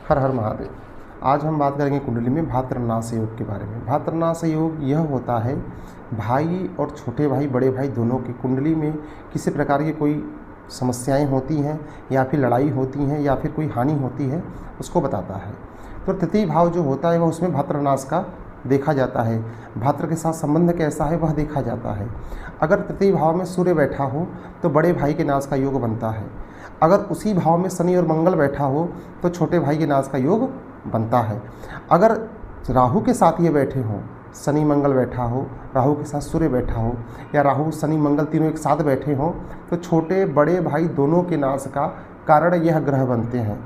हर हर महादेव। आज हम बात करेंगे कुंडली में भाद्रनाश योग के बारे में। भाद्रनाश योग यह होता है भाई और छोटे भाई बड़े भाई दोनों की कुंडली में किसी प्रकार की कोई समस्याएं होती हैं या फिर लड़ाई होती हैं या फिर कोई हानि होती है उसको बताता है। तो तृतीय भाव जो होता है वह उसमें भाद्रनाश का देखा जाता है। भाद्र के साथ संबंध कैसा है वह देखा जाता है। अगर तृतीय भाव में सूर्य बैठा हो तो बड़े भाई के नाश का योग बनता है। अगर उसी भाव में शनि और मंगल बैठा हो तो छोटे भाई के नाश का योग बनता है। अगर राहु के साथ ये बैठे हों, शनि मंगल बैठा हो, राहु के साथ सूर्य बैठा हो या राहु शनि मंगल तीनों एक साथ बैठे हों तो छोटे बड़े भाई दोनों के नाश का कारण यह ग्रह बनते हैं।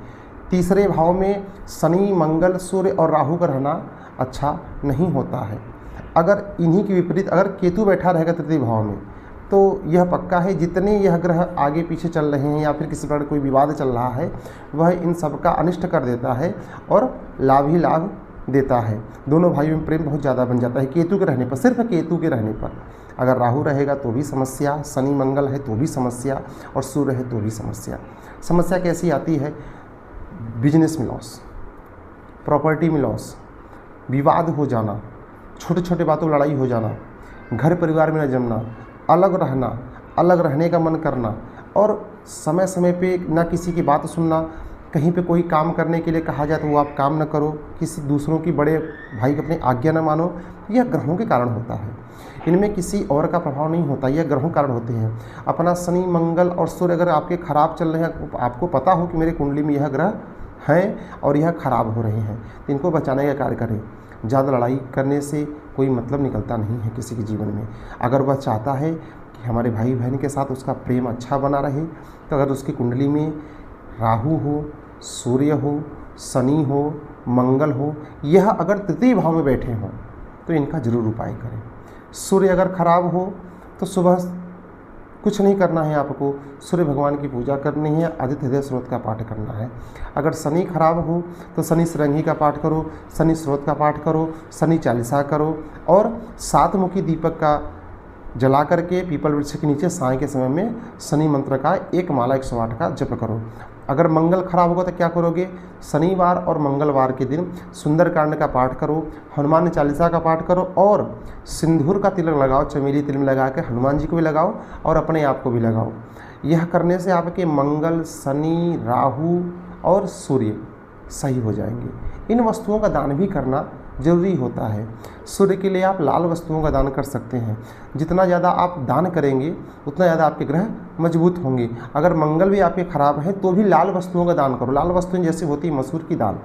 तीसरे भाव में शनि मंगल सूर्य और राहु का रहना अच्छा नहीं होता है। अगर इन्हीं के विपरीत अगर केतु बैठा रहेगा तृतीय भाव में तो यह पक्का है जितने यह ग्रह आगे पीछे चल रहे हैं या फिर किसी प्रकार कोई विवाद चल रहा है वह इन सब का अनिष्ट कर देता है और लाभ ही लाभ देता है। दोनों भाइयों में प्रेम बहुत ज़्यादा बन जाता है केतु के रहने पर। सिर्फ केतु के रहने पर, अगर राहु रहेगा तो भी समस्या, शनि मंगल है तो भी समस्या और सूर्य है तो भी समस्या। समस्या कैसी आती है? बिजनेस में लॉस, प्रॉपर्टी में लॉस, विवाद हो जाना, छोटे छोटे बातों लड़ाई हो जाना, घर परिवार में न जमना, अलग रहना, अलग रहने का मन करना और समय समय पे ना किसी की बात सुनना। कहीं पे कोई काम करने के लिए कहा जाए तो वो आप काम न करो, किसी दूसरों की बड़े भाई की अपनी आज्ञा न मानो। यह ग्रहों के कारण होता है, इनमें किसी और का प्रभाव नहीं होता, यह ग्रहों कारण होते हैं। अपना शनि मंगल और सूर्य अगर आपके खराब चल रहे हैं, आपको पता हो कि मेरे कुंडली में यह ग्रह हैं और यह खराब हो रहे हैं तो इनको बचाने का कार्य करें। ज़्यादा लड़ाई करने से कोई मतलब निकलता नहीं है किसी के जीवन में। अगर वह चाहता है कि हमारे भाई बहन के साथ उसका प्रेम अच्छा बना रहे तो अगर उसकी कुंडली में राहु हो, सूर्य हो, शनि हो, मंगल हो, यह अगर तृतीय भाव में बैठे हों तो इनका जरूर उपाय करें। सूर्य अगर खराब हो तो सुबह कुछ नहीं करना है, आपको सूर्य भगवान की पूजा करनी है, आदित्य हृदय स्रोत का पाठ करना है। अगर शनि खराब हो तो शनि सरंगी का पाठ करो, शनि स्रोत का पाठ करो, शनि चालीसा करो और सातमुखी दीपक का जला करके पीपल वृक्ष के नीचे साय के समय में शनि मंत्र का एक माला 108 का जप करो। अगर मंगल खराब होगा तो क्या करोगे? शनिवार और मंगलवार के दिन सुंदरकांड का पाठ करो, हनुमान चालीसा का पाठ करो और सिंदूर का तिलक लगाओ, चमेली तिल में लगा के हनुमान जी को भी लगाओ और अपने आप को भी लगाओ। यह करने से आपके मंगल, शनि, राहु और सूर्य सही हो जाएंगे। इन वस्तुओं का दान भी करना जरूरी होता है। सूर्य के लिए आप लाल वस्तुओं का दान कर सकते हैं। जितना ज़्यादा आप दान करेंगे उतना ज़्यादा आपके ग्रह मजबूत होंगे। अगर मंगल भी आपके खराब है तो भी लाल वस्तुओं का दान करो। लाल वस्तुएं जैसे होती है मसूर की दाल,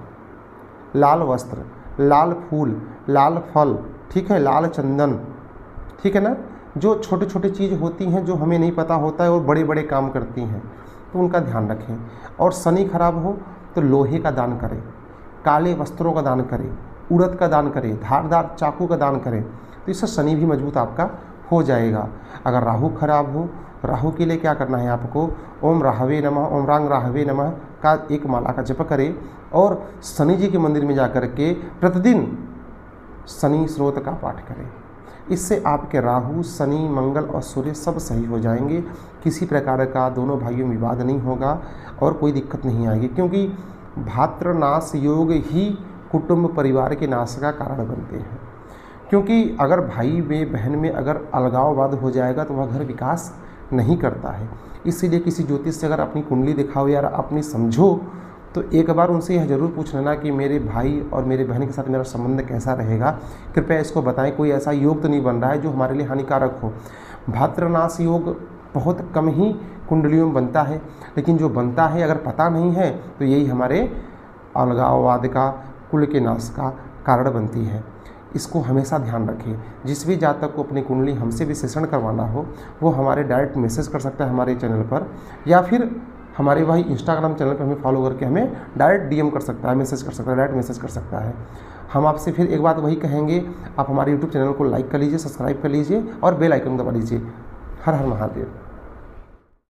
लाल वस्त्र, लाल फूल, लाल फल, ठीक है, लाल चंदन, ठीक है ना। जो छोटे छोटे चीज़ होती हैं जो हमें नहीं पता होता है और बड़े बड़े काम करती हैं तो उनका ध्यान रखें। और शनि खराब हो तो लोहे का दान करें, काले वस्त्रों का दान करें, उड़द का दान करें, धारदार चाकू का दान करें तो इससे शनि भी मजबूत आपका हो जाएगा। अगर राहु खराब हो, राहु के लिए क्या करना है आपको? ओम राहवे नमः, ओम रांग राहवे नमः का एक माला का जप करें और शनि जी के मंदिर में जाकर के प्रतिदिन शनि स्रोत का पाठ करें। इससे आपके राहु, शनि, मंगल और सूर्य सब सही हो जाएंगे। किसी प्रकार का दोनों भाइयों में विवाद नहीं होगा और कोई दिक्कत नहीं आएगी, क्योंकि भाद्रनाश योग ही कुटुंब परिवार के नाश का कारण बनते हैं। क्योंकि अगर भाई में बहन में अगर अलगाववाद हो जाएगा तो वह घर विकास नहीं करता है। इसीलिए किसी ज्योतिष से अगर अपनी कुंडली दिखाओ या अपनी समझो तो एक बार उनसे यह जरूर पूछ लेना कि मेरे भाई और मेरे बहन के साथ मेरा संबंध कैसा रहेगा, कृपया इसको बताएं। कोई ऐसा योग तो नहीं बन रहा है जो हमारे लिए हानिकारक हो। भाद्रनाश योग बहुत कम ही कुंडलियों में बनता है, लेकिन जो बनता है अगर पता नहीं है तो यही हमारे अलगाववाद का, कुल के नाश का कारण बनती है। इसको हमेशा ध्यान रखें। जिस भी जातक को अपनी कुंडली हमसे विश्लेषण करवाना हो वो हमारे डायरेक्ट मैसेज कर सकता है हमारे चैनल पर, या फिर हमारे वही इंस्टाग्राम चैनल पर हमें फॉलो करके हमें डायरेक्ट डीएम कर सकता है, मैसेज कर सकता है, डायरेक्ट मैसेज कर सकता है। हम आपसे फिर एक बात वही कहेंगे, आप हमारे यूट्यूब चैनल को लाइक कर लीजिए, सब्सक्राइब कर लीजिए और बेल आइकन दबा लीजिए। हर हर महादेव।